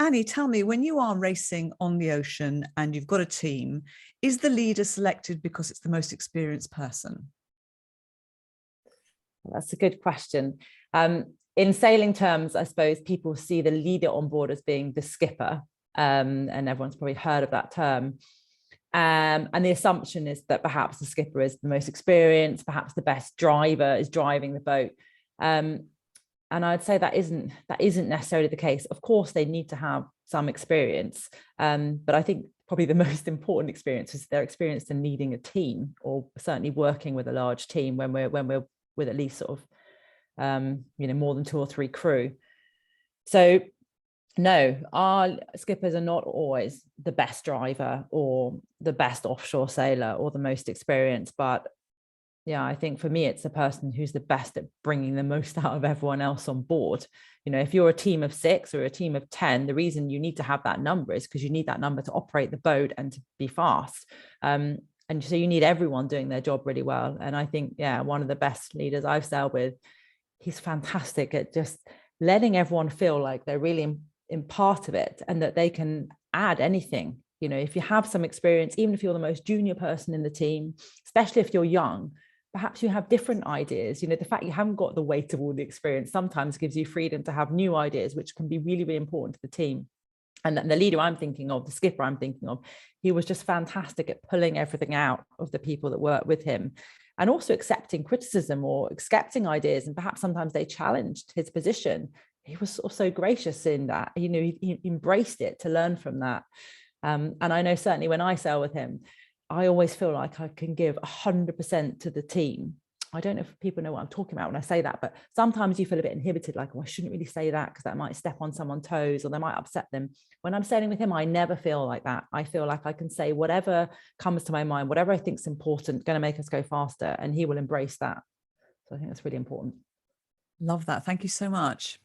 Annie, tell me, when you are racing on the ocean and you've got a team, is the leader selected because it's the most experienced person? That's a good question. In sailing terms, I suppose people see the leader on board as being the skipper, and everyone's probably heard of that term. And the assumption is that perhaps the skipper is the most experienced, perhaps the best driver is driving the boat. And I'd say that isn't necessarily the case. Of course, they need to have some experience, but I think probably the most important experience is their experience in leading a team, or certainly working with a large team when we're with at least sort of more than 2 or 3 crew. So no, our skippers are not always the best driver or the best offshore sailor or the most experienced, but yeah, I think for me, it's the person who's the best at bringing the most out of everyone else on board. If you're a team of 6 or a team of 10, the reason you need to have that number is because you need that number to operate the boat and to be fast. And so you need everyone doing their job really well. And I think, yeah, one of the best leaders I've sailed with, he's fantastic at just letting everyone feel like they're really in part of it and that they can add anything. If you have some experience, even if you're the most junior person in the team, especially if you're young, perhaps you have different ideas. The fact you haven't got the weight of all the experience sometimes gives you freedom to have new ideas, which can be really, really important to the team. And the leader I'm thinking of, the skipper I'm thinking of, he was just fantastic at pulling everything out of the people that work with him, and also accepting criticism or accepting ideas. And perhaps sometimes they challenged his position. He was so gracious in that. He embraced it to learn from that. And I know certainly when I sail with him, I always feel like I can give 100% to the team. I don't know if people know what I'm talking about when I say that, but sometimes you feel a bit inhibited, like, oh, I shouldn't really say that because that might step on someone's toes or they might upset them. When I'm sailing with him, I never feel like that. I feel like I can say whatever comes to my mind, whatever I think is important, going to make us go faster, and he will embrace that. So I think that's really important. Love that. Thank you so much.